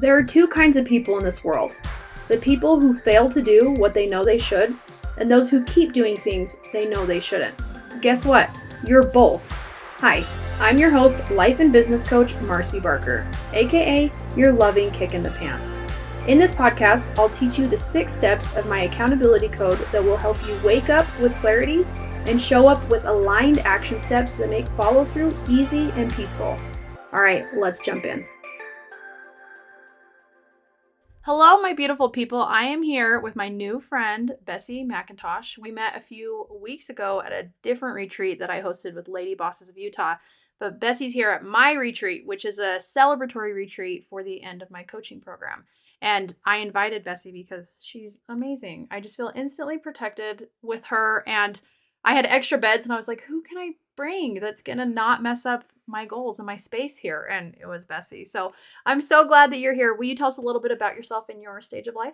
There are two kinds of people in this world. The people who fail to do what they know they should, and those who keep doing things they know they shouldn't. Guess what? You're both. Hi, I'm your host, life and business coach, Marcy Barker, aka your loving kick in the pants. In this podcast, I'll teach you the 6 steps of my accountability code that will help you wake up with clarity and show up with aligned action steps that make follow through easy and peaceful. All right, let's jump in. Hello, my beautiful people. I am here with my new friend, Bessie McIntosh. We met a few weeks ago at a different retreat that I hosted with Lady Bosses of Utah. But Bessie's here at my retreat, which is a celebratory retreat for the end of my coaching program. And I invited Bessie because she's amazing. I just feel instantly protected with her. And I had extra beds and I was like, who can I bring that's going to not mess up my goals and my space here? And it was Bessie. So I'm so glad that you're here. Will you tell us a little bit about yourself and your stage of life?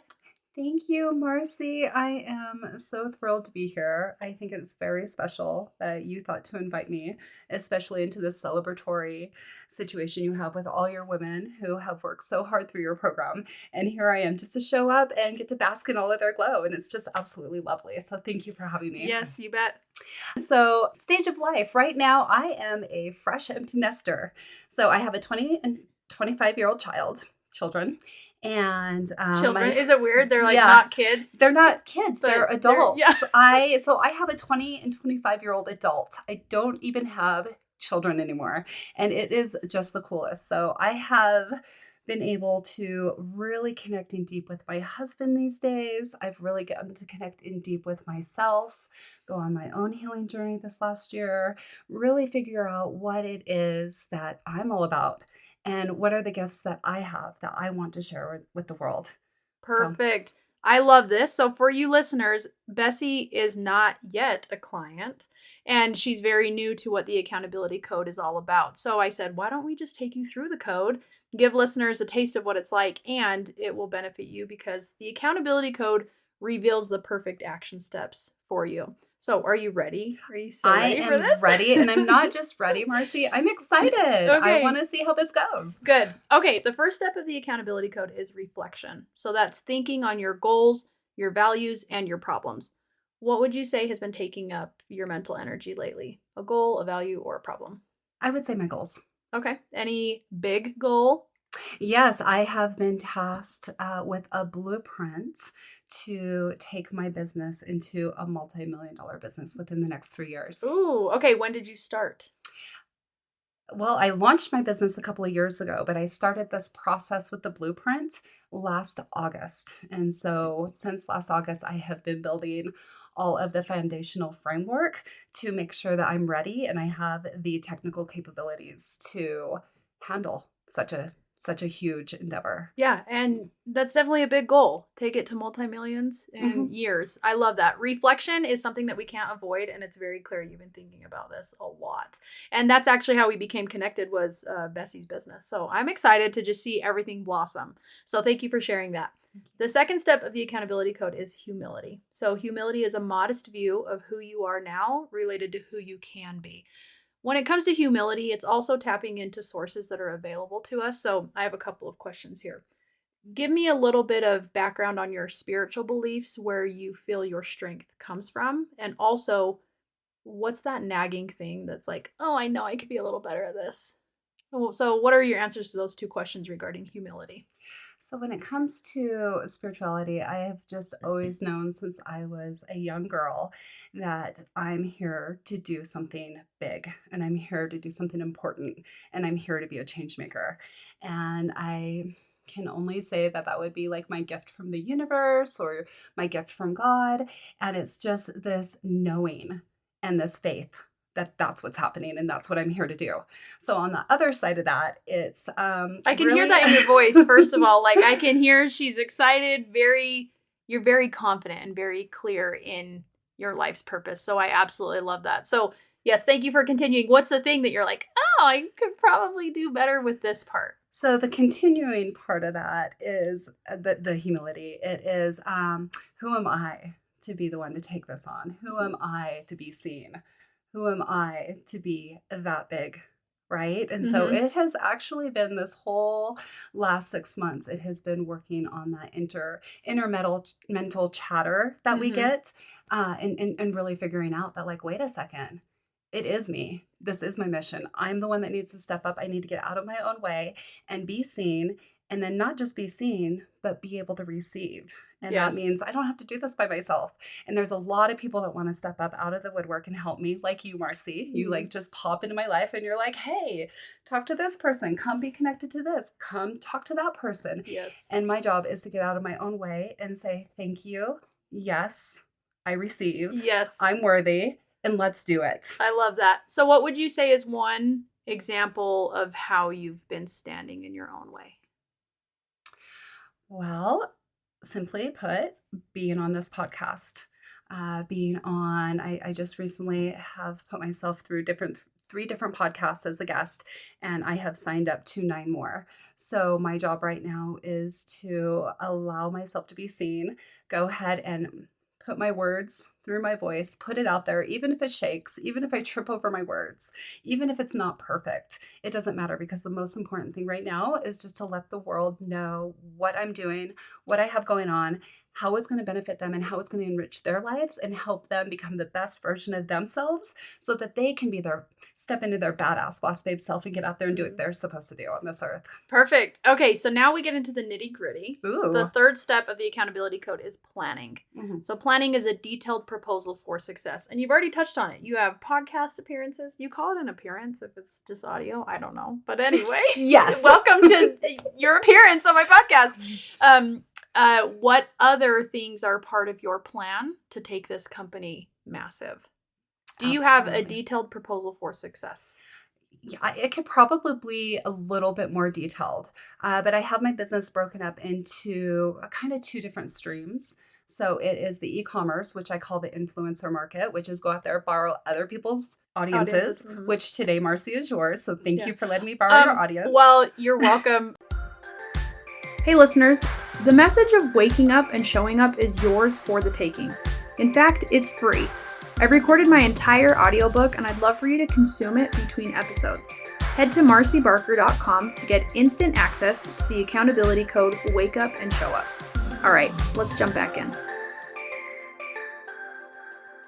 Thank you, Marcy. I am so thrilled to be here. I think it's very special that you thought to invite me, especially into this celebratory situation you have with all your women who have worked so hard through your program. And here I am just to show up and get to bask in all of their glow. And it's just absolutely lovely. So thank you for having me. Yes, you bet. So, stage of life. Right now, I am a fresh empty nester. So I have a 20 and 25-year-old children. And Children, is it weird? They're like yeah, not kids. they're not kids, they're adults. Yeah. I have a 20 and 25-year-old adult. I don't even have children anymore. And it is just the coolest. So I have been able to really connect in deep with my husband these days. I've really gotten to connect in deep with myself, go on my own healing journey this last year, really figure out what it is that I'm all about. And what are the gifts that I have that I want to share with the world? Perfect. I love this. So for you listeners, Bessie is not yet a client and she's very new to what the accountability code is all about. So I said, why don't we just take you through the code, give listeners a taste of what it's like, and it will benefit you because the accountability code reveals the perfect action steps for you. So are you ready? Are you so ready for this? I am ready, and I'm not just ready, Marcy. I'm excited. Okay. I want to see how this goes. Good. Okay, the first step of the accountability code is reflection. So that's thinking on your goals, your values, and your problems. What would you say has been taking up your mental energy lately? A goal, a value, or a problem? I would say my goals. Okay. Any big goal? Yes, I have been tasked with a blueprint to take my business into a multi-million-dollar business within the next 3 years. Ooh, okay. When did you start? Well, I launched my business a couple of years ago, but I started this process with the blueprint last August. And so since last August, I have been building all of the foundational framework to make sure that I'm ready and I have the technical capabilities to handle such a huge endeavor. Yeah, and that's definitely a big goal. Take it to multi-millions in years. I love that. Reflection is something that we can't avoid, and it's very clear you've been thinking about this a lot. And that's actually how we became connected was Bessie's business. So I'm excited to just see everything blossom. So thank you for sharing that. The second step of the accountability code is humility. So humility is a modest view of who you are now related to who you can be. When it comes to humility, it's also tapping into sources that are available to us. So I have a couple of questions here. Give me a little bit of background on your spiritual beliefs, where you feel your strength comes from. And also, what's that nagging thing that's like, oh, I know I could be a little better at this? So what are your answers to those 2 questions regarding humility? So when it comes to spirituality, I have just always known since I was a young girl that I'm here to do something big and I'm here to do something important and I'm here to be a change maker. And I can only say that that would be like my gift from the universe or my gift from God. And it's just this knowing and this faith that that's what's happening and that's what I'm here to do. So on the other side of that, it's I can hear that in your voice. First of all, like I can hear she's excited, you're very confident and very clear in your life's purpose. So I absolutely love that. So yes, thank you for continuing. What's the thing that you're like, oh, I could probably do better with this part? So the continuing part of that is the humility. It is who am I to be the one to take this on? Who am I to be seen? Who am I to be that big right? And so Mhm. it has actually been this whole last 6 months, it has been working on that inner mental chatter that we Mhm. get, and really figuring out that, like, "Wait a second, it is me. This is my mission. I'm the one that needs to step up. I need to get out of my own way and be seen, and then not just be seen, but be able to receive." And that Yes. means I don't have to do this by myself. And there's a lot of people that wanna step up out of the woodwork and help me, like you, Marcy. You, Mhm. like, just pop into my life and you're like, "Hey, talk to this person. Come be connected to this. Come talk to that person." Yes. And my job is to get out of my own way and say, "Thank you. Yes, I receive. Yes. I'm worthy, and let's do it." I love that. So what would you say is one example of how you've been standing in your own way? Well, simply put, being on this podcast, I just recently have put myself through 3 different podcasts as a guest, and I have signed up to 9 more. So my job right now is to allow myself to be seen, go ahead and put my words through my voice, put it out there, even if it shakes, even if I trip over my words, even if it's not perfect. It doesn't matter because the most important thing right now is just to let the world know what I'm doing, what I have going on, how it's going to benefit them, and how it's going to enrich their lives and help them become the best version of themselves so that they can step into their badass boss babe self and get out there and do what Mhm. they're supposed to do on this earth. Perfect. Okay, so now we get into the nitty-gritty. The Ooh. third step of the accountability code is planning. Mhm. So planning is a detailed proposal for success. And you've already touched on it. You have podcast appearances. You call it an appearance if it's just audio. I don't know. But anyway, Yes. welcome to your appearance on my podcast. What other things are part of your plan to take this company massive? Do you have a Absolutely. detailed proposal for success? Yeah, it could probably be a little bit more detailed, but I have my business broken up into kind of 2 different streams. So it is the e-commerce, which I call the influencer market, which is go out there, borrow other people's Audiences. audiences, Mhm. which today, Marcy, is yours. So thank Yeah. you for letting me borrow your audience. Well, you're welcome. Hey, listeners, the message of waking up and showing up is yours for the taking. In fact, it's free. I've recorded my entire audiobook and I'd love for you to consume it between episodes. Head to marcybarker.com to get instant access to the accountability code Wake Up and Show Up. All right, let's jump back in.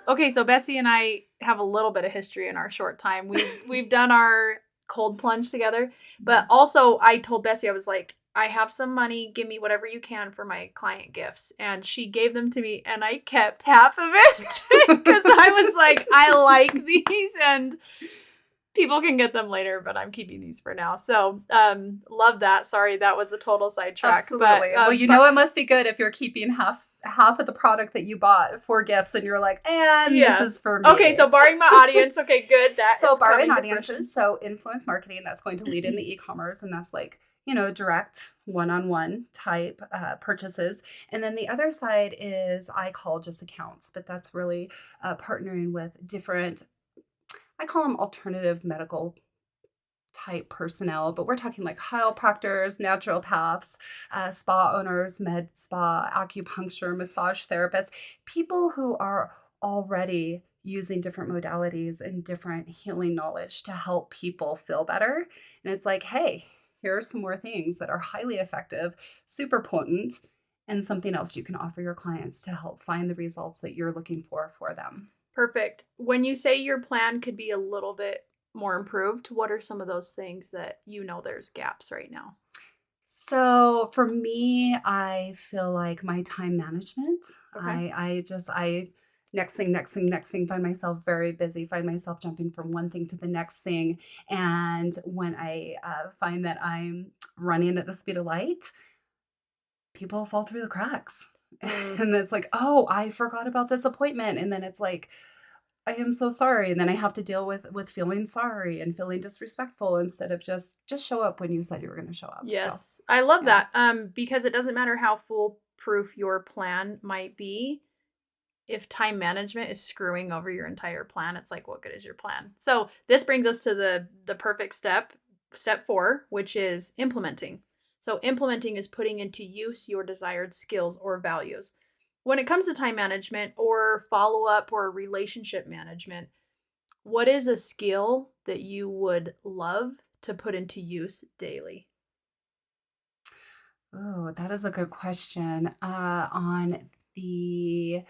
Okay, so Bessie and I have a little bit of history in our short time. We've done our cold plunge together, but also I told Bessie I was like, I have some money, give me whatever you can for my client gifts. And she gave them to me and I kept half of it because I was like, I like these and people can get them later, but I'm keeping these for now. So, love that. Sorry, that was a total sidetrack, but Absolutely. Well, you know it must be good if you're keeping half of the product that you bought for gifts and you're like, and this yeah. is for Okay, me. so barring my audience, okay, good. That So is borrowing coming to fruition. audiences, so influence marketing, that's going to lead in the e-commerce, and that's like, direct one-on-one type purchases. And then the other side is I call just accounts, but that's really partnering with different, I call them alternative medical type personnel, but we're talking like chiropractors, naturopaths, spa owners, med spa, acupuncture, massage therapists, people who are already using different modalities and different healing knowledge to help people feel better. And it's like, hey, here are some more things that are highly effective, super potent, and something else you can offer your clients to help find the results that you're looking for them. Perfect. When you say your plan could be a little bit more improved, what are some of those things that you know there's gaps right now? So for me, I feel like my time management, Okay. I next thing, find myself very busy, find myself jumping from one thing to the next thing. And when I find that I'm running at the speed of light, people fall through the cracks. Mm, And it's like, oh, I forgot about this appointment. And then it's like, I am so sorry. And then I have to deal with feeling sorry and feeling disrespectful instead of just show up when you said you were going to show up. So yes. I love yeah. that. Because it doesn't matter how foolproof your plan might be. If time management is screwing over your entire plan, it's like, what good is your plan? So this brings us to the perfect step 4, which is implementing. So implementing is putting into use your desired skills or values. When it comes to time management or follow up or relationship management, What is a skill that you would love to put into use daily? Oh, that is a good question. On the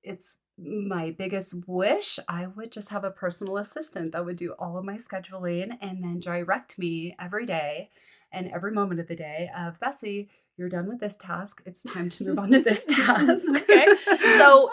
It's my biggest wish, I would just have a personal assistant that would do all of my scheduling and then direct me every day and every moment of the day of, "Bessie, you're done with this task. It's time to move on to this task." Okay. So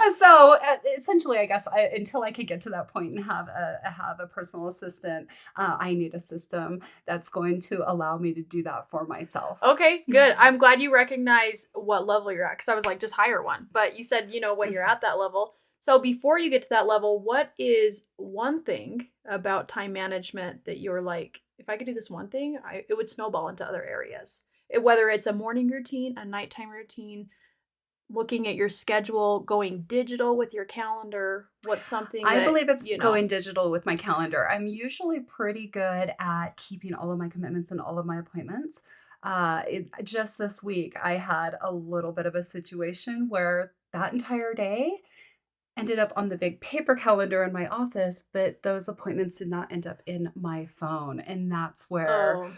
Essentially, I guess until I could get to that point and have a personal assistant, I need a system that's going to allow me to do that for myself. okay, good. I'm glad you recognize what level you're at because I was like, just hire one. But you said, when you're Mhm. at that level. So before you get to that level, what is one thing about time management that you're like, if I could do this one thing, it would snowball into other areas? Whether it's a morning routine, a nighttime routine, looking at your schedule, going digital with your calendar, what's something I that, believe it's going digital with my calendar. I'm usually pretty good at keeping all of my commitments and all of my appointments. Just this week, I had a little bit of a situation where that entire day ended up on the big paper calendar in my office, but those appointments did not end up in my phone. And that's where oh,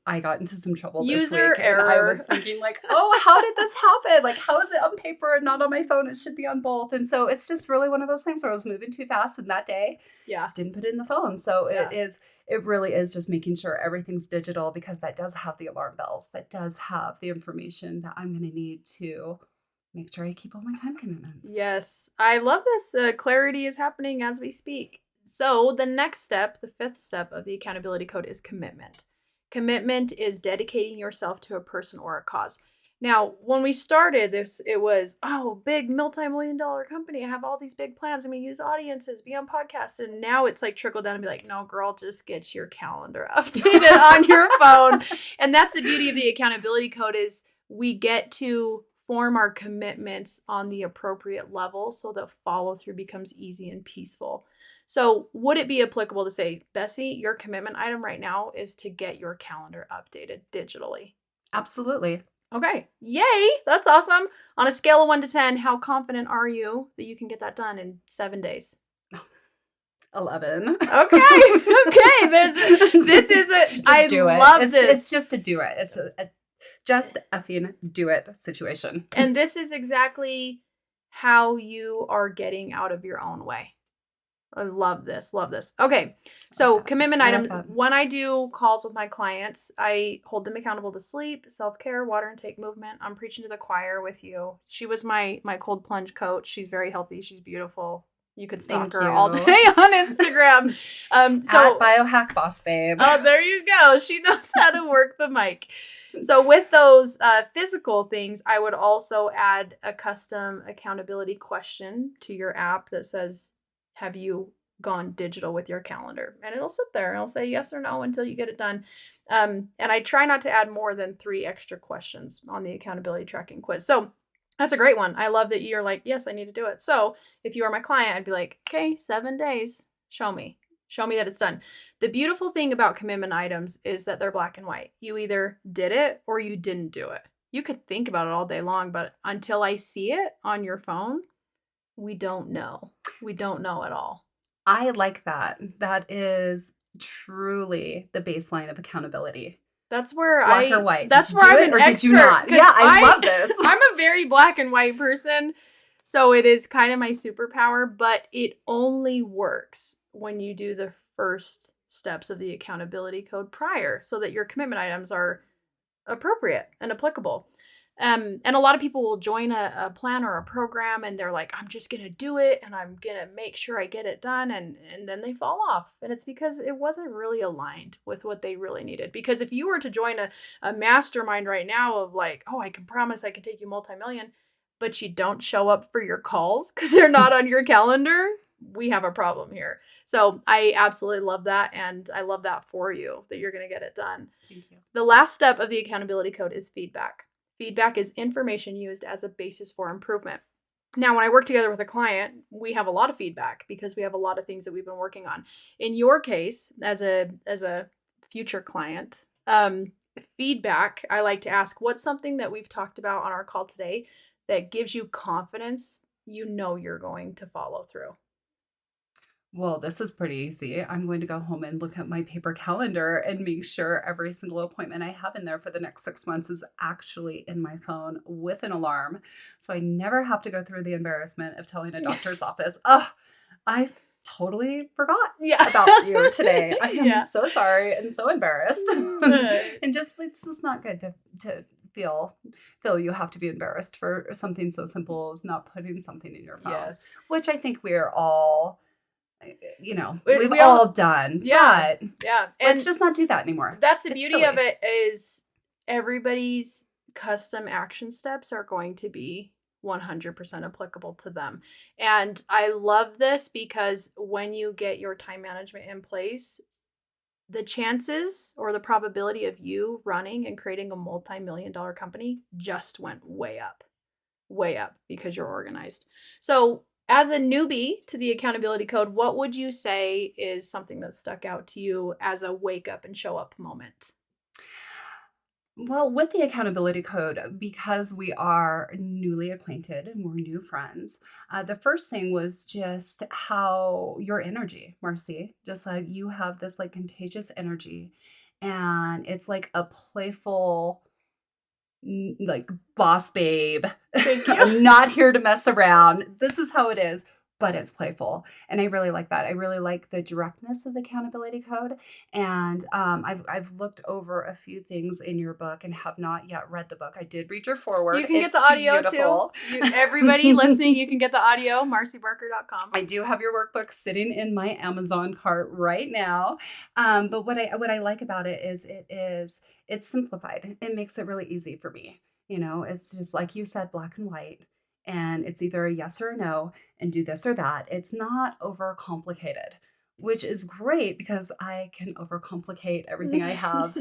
I got into some trouble this user week, and I was error. thinking like, "Oh, how did this happen? Like, how is it on paper and not on my phone? It should be on both." And so it's just really one of those things where I was moving too fast, and that day Yeah, didn't put it in the phone. So yeah. it really is just making sure everything's digital because that does have the alarm bells, that does have the information that I'm gonna need to make sure I keep all my time commitments. Yes, I love this. Clarity is happening as we speak. So, the next step, the fifth step of the accountability code is commitment. Commitment is dedicating yourself to a person or a cause. Now, when we started this, it was, oh, big multi-million dollar company. I have all these big plans. I'm going to use audiences, be on podcasts. And now it's like trickle down and be like, no, girl, just get your calendar updated on your phone. And that's the beauty of the accountability code is we get to form our commitments on the appropriate level so that follow through becomes easy and peaceful. So, would it be applicable to say, Bessie, your commitment item right now is to get your calendar updated digitally? Absolutely. Okay. Yay. That's awesome. On a scale of 1 to 10, how confident are you that you can get that done in 7 days? 11. Okay. Okay. This is I Just do it. love It's this. just to do it. It's a just effing do it situation. And this is exactly how you are getting out of your own way. I love this. Love this. Okay. I like So, that. commitment I like item that. when I do calls with my clients, I hold them accountable to sleep, self-care, water intake, movement. I'm preaching to the choir with you. She was my cold plunge coach. She's very healthy. She's beautiful. You could stalk Thank her all you. day on Instagram. At So Biohack Boss Babe. oh, there you go. She knows how to work the mic. So, with those physical things, I would also add a custom accountability question to your app that says, have you gone digital with your calendar? And it'll sit there and it'll say yes or no until you get it done. And I try not to add more than 3 extra questions on the accountability tracking quiz. So, that's a great one. I love that you're like, yes, I need to do it. So, if you are my client, I'd be like, okay, 7 days, show me. Show me that it's done. The beautiful thing about commitment items is that they're black and white. You either did it or you didn't do it. You could think about it all day long, but until I see it on your phone, we don't know. We don't know at all. I like that. That is truly the baseline of accountability. Black or white. Did That's you where do I'm it an or did you expert not? cuz Yeah, I love this. I'm a very black and white person. So it is kind of my superpower, but it only works when you do the first steps of the accountability code prior so that your commitment items are appropriate and applicable. And a lot of people will join a plan or a program and they're like, I'm just going to do it and I'm going to make sure I get it done. And then they fall off. And it's because it wasn't really aligned with what they really needed. Because if you were to join a mastermind right now of like, oh, I can promise I can take you multi-million, but you don't show up for your calls because they're not on your calendar, we have a problem here. So I absolutely love that. And I love that for you that you're going to get it done. Thank you. The last step of the accountability code is feedback. Feedback is information used as a basis for improvement. Now, when I work together with a client, we have a lot of feedback because we have a lot of things that we've been working on. In your case, as a future client, feedback, I like to ask, what's something that we've talked about on our call today that gives you confidence you know you're going to follow through? Well, this is pretty easy. I'm going to go home and look at my paper calendar and make sure every single appointment I have in there for the next 6 months is actually in my phone with an alarm. So I never have to go through the embarrassment of telling a doctor's office, oh, I totally forgot Yeah. about you today. I am Yeah. so sorry and so embarrassed. Good. And just it's just not good to feel you have to be embarrassed for something so simple as not putting something in your phone, Yes. which I think we're all we've We all all done, Yeah. but Yeah. let's And just not do that anymore. that's the It's beauty of silly. it is everybody's custom action steps are going to be 100% applicable to them. And I love this because when you get your time management in place, the chances or the probability of you running and creating a multi-million dollar company just went way up because you're organized. So, as a newbie to the accountability code, what would you say is something that stuck out to you as a wake up and show up moment? Well, with the accountability code, because we are newly acquainted and we're new friends, the first thing was just how your energy, Marcy, just like you have this like contagious energy, and it's like a playful like boss babe. Thank you. I'm not here to mess around. This is how it is, but it's playful. And I really like that. I really like the directness of the accountability code. And I've looked over a few things in your book and have not yet read the book. I did read your You foreword. can get It's the audio too. beautiful. Everybody listening, you can get the audio, marcybarker.com. I do have your workbook sitting in my Amazon cart right now. But what I like about it is it's simplified. It makes it really easy for me. It's just like you said, black and white, and it's either a yes or a no, and do this or that. It's not overcomplicated, which is great because I can overcomplicate everything I have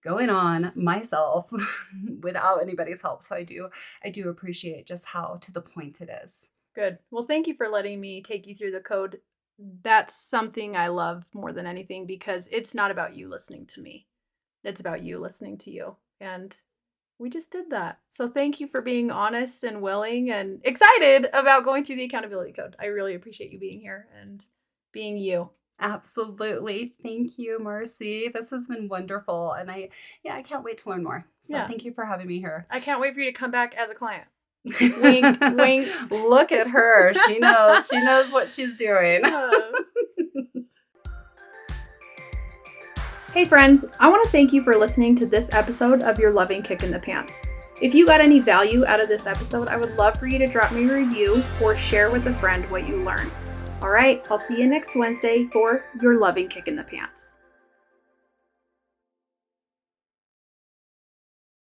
going on myself without anybody's help. So I do appreciate just how to the point it is. Good. Well, thank you for letting me take you through the code. That's something I love more than anything because it's not about you listening to me. It's about you listening to you. And we just did that. So thank you for being honest and willing and excited about going through the accountability code. I really appreciate you being here and being you. Absolutely. Thank you, Marcy. This has been wonderful. And I can't wait to learn more. So Yeah. thank you for having me here. I can't wait for you to come back as a client. Wink, wink. Look at her. She knows. She knows what she's doing. Hey friends, I want to thank you for listening to this episode of Your Loving Kick in the Pants. If you got any value out of this episode, I would love for you to drop me a review or share with a friend what you learned. All right, I'll see you next Wednesday for Your Loving Kick in the Pants.